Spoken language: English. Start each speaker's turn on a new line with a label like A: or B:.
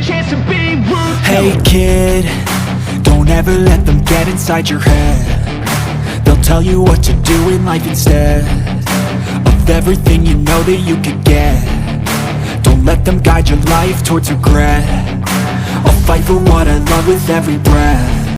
A: chance to be ruthless.
B: Hey kid, don't ever let them get inside your head. They'll tell you what to do in life instead of everything you know that you could get. Don't let them guide your life towards regret. I'll fight for what I love with every breath.